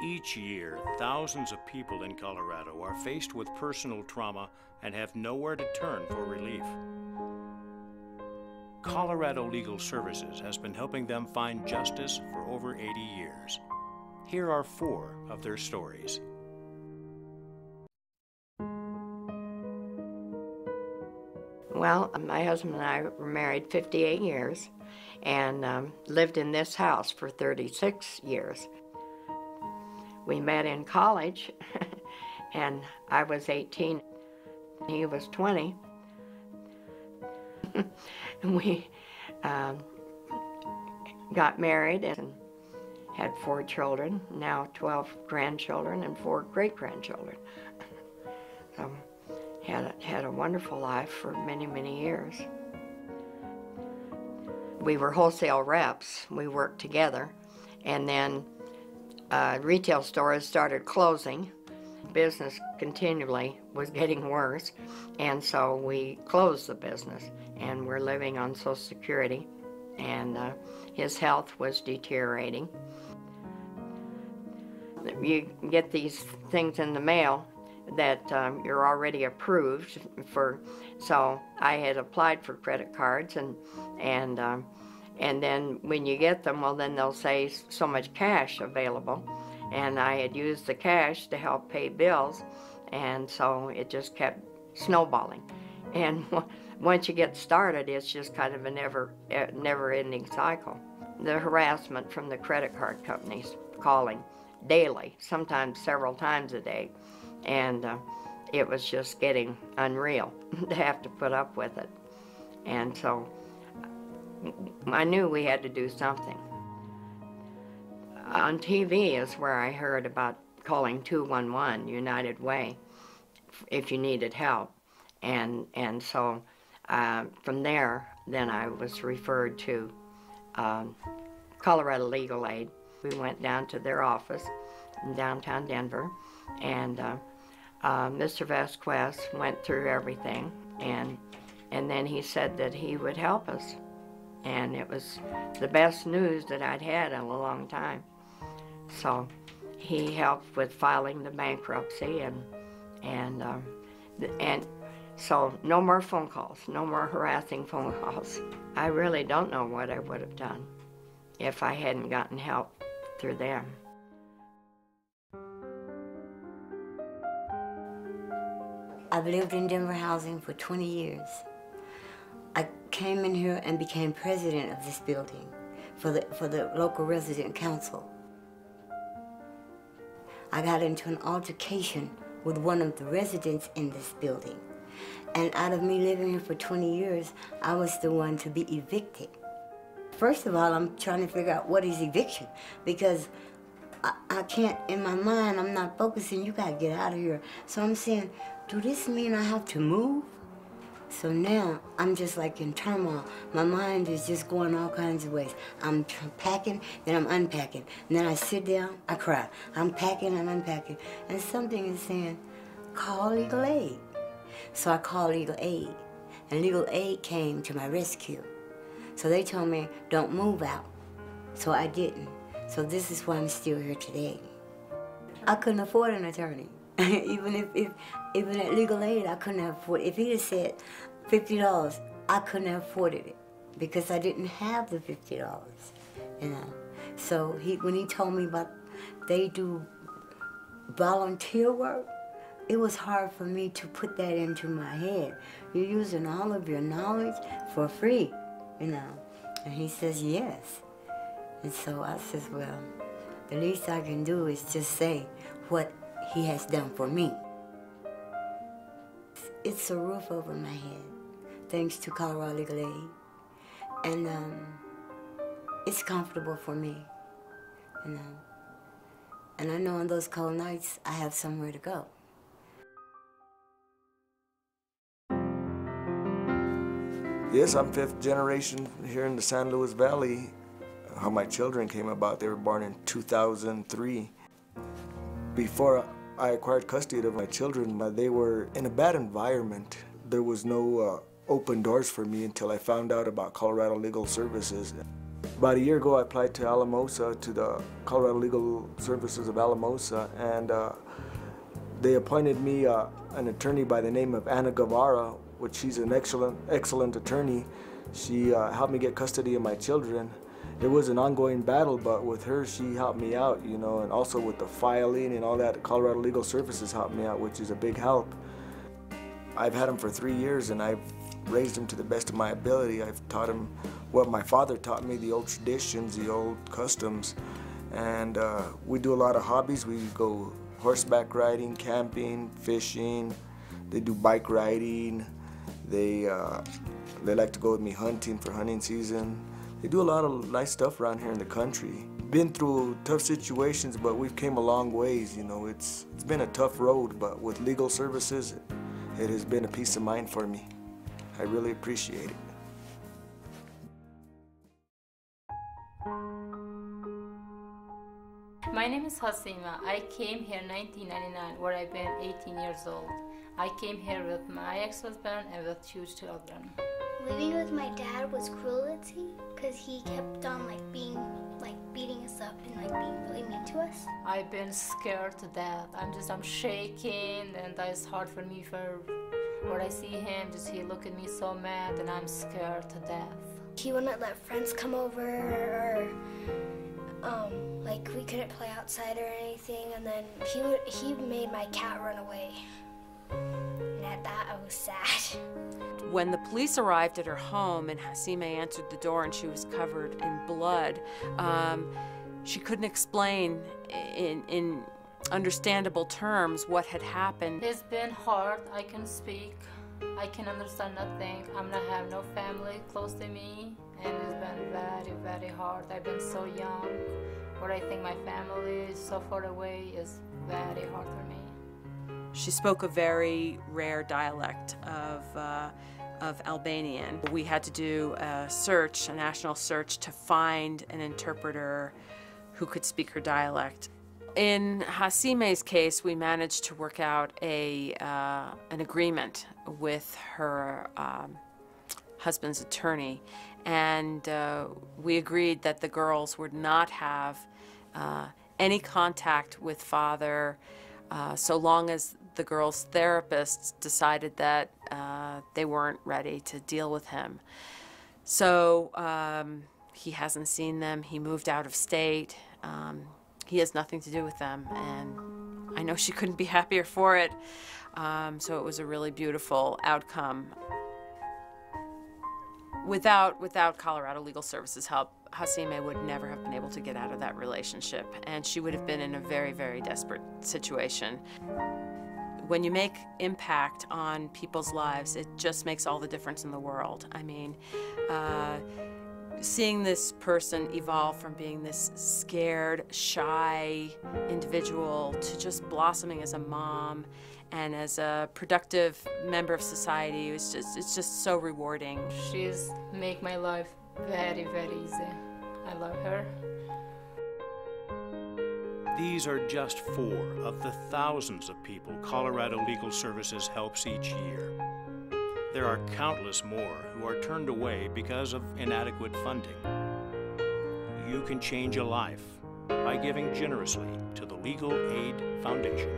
Each year, thousands of people in Colorado are faced with personal trauma and have nowhere to turn for relief. Colorado Legal Services has been helping them find justice for over 80 years. Here are 4 of their stories. Well, my husband and I were married 58 years and lived in this house for 36 years. We met in college, and I was 18, he was 20. And we got married and had 4 children, now 12 grandchildren and 4 great-grandchildren. So had a wonderful life for many, many years. We were wholesale reps. We worked together, and then retail stores started closing. Business continually was getting worse, and so we closed the business, and we're living on Social Security, and his health was deteriorating. You get these things in the mail that you're already approved for, so I had applied for credit cards, and then when you get them, well, then they'll say so much cash available. And I had used the cash to help pay bills, and so it just kept snowballing. And once you get started, it's just kind of a never-ending cycle. The harassment from the credit card companies, calling daily, sometimes several times a day, and it was just getting unreal to have to put up with it. And so I knew we had to do something. On TV is where I heard about calling 211 United Way if you needed help, and so from there, then I was referred to Colorado Legal Aid. We went down to their office in downtown Denver, and Mr. Vasquez went through everything, and then he said that he would help us, and it was the best news that I'd had in a long time. So he helped with filing the bankruptcy, and so no more phone calls, no more harassing phone calls. I really don't know what I would have done if I hadn't gotten help through them. I've lived in Denver housing for 20 years. I came in here and became president of this building for the local resident council. I got into an altercation with one of the residents in this building. And out of me living here for 20 years, I was the one to be evicted. First of all, I'm trying to figure out what is eviction, because I can't, in my mind, I'm not focusing, you gotta get out of here. So I'm saying, do this mean I have to move? So now, I'm just like in turmoil. My mind is just going all kinds of ways. I'm packing, then I'm unpacking. And then I sit down, I cry. I'm packing, I'm unpacking. And something is saying, call legal aid. So I called legal aid, and legal aid came to my rescue. So they told me, don't move out. So I didn't. So this is why I'm still here today. I couldn't afford an attorney. even at legal aid, I couldn't afford it. If he'd have said $50, I couldn't have afforded it because I didn't have the $50, you know. So when he told me about they do volunteer work, it was hard for me to put that into my head. You're using all of your knowledge for free, you know. And he says, yes. And so I says, well, the least I can do is just say what he has done for me. It's a roof over my head, thanks to Colorado Legal Aid. And it's comfortable for me, you know. And I know on those cold nights, I have somewhere to go. Yes, I'm 5th generation here in the San Luis Valley. How my children came about, they were born in 2003. Before I acquired custody of my children, they were in a bad environment. There was no opened doors for me until I found out about Colorado Legal Services. About a year ago, I applied to Alamosa, to the Colorado Legal Services of Alamosa, and they appointed me an attorney by the name of Anna Guevara, which she's an excellent attorney. She helped me get custody of my children. It was an ongoing battle, but with her, she helped me out, you know, and also with the filing and all that, Colorado Legal Services helped me out, which is a big help. I've had him for 3 years, and I've raised him to the best of my ability. I've taught him what my father taught me, the old traditions, the old customs, and we do a lot of hobbies. We go horseback riding, camping, fishing. They do bike riding. They like to go with me hunting for hunting season. They do a lot of nice stuff around here in the country. Been through tough situations, but we've came a long ways. You know, it's been a tough road, but with legal services, it has been a peace of mind for me. I really appreciate it. My name is Hasima. I came here in 1999, where I've been 18 years old. I came here with my ex-husband and with 2 children. Living with my dad was cruelty because he kept on beating us up and being really mean to us. I've been scared to death. I'm shaking, and it's hard for me when I see him, he look at me so mad, and I'm scared to death. He wouldn't let friends come over, or we couldn't play outside or anything, and then he made my cat run away. And at that, I was sad. When the police arrived at her home and Hasima answered the door and she was covered in blood, she couldn't explain in understandable terms what had happened. It's been hard. I can speak. I can understand nothing. I'm not have no family close to me, and it's been very, very hard. I've been so young. What I think my family is so far away is very hard for me. She spoke a very rare dialect of Albanian. We had to do a search, a national search, to find an interpreter who could speak her dialect. In Hasime's case, we managed to work out an agreement with her husband's attorney, and we agreed that the girls would not have any contact with father so long as the girls' therapists decided that they weren't ready to deal with him. So he hasn't seen them. He moved out of state. He has nothing to do with them, and I know she couldn't be happier for it. So it was a really beautiful outcome. Without Colorado Legal Services help, Hasime would never have been able to get out of that relationship, and she would have been in a very, very desperate situation. When you make impact on people's lives, it just makes all the difference in the world. I mean, seeing this person evolve from being this scared, shy individual to just blossoming as a mom and as a productive member of society, it's just so rewarding. She's make my life very, very easy. I love her. These are just 4 of the thousands of people Colorado Legal Services helps each year. There are countless more who are turned away because of inadequate funding. You can change a life by giving generously to the Legal Aid Foundation.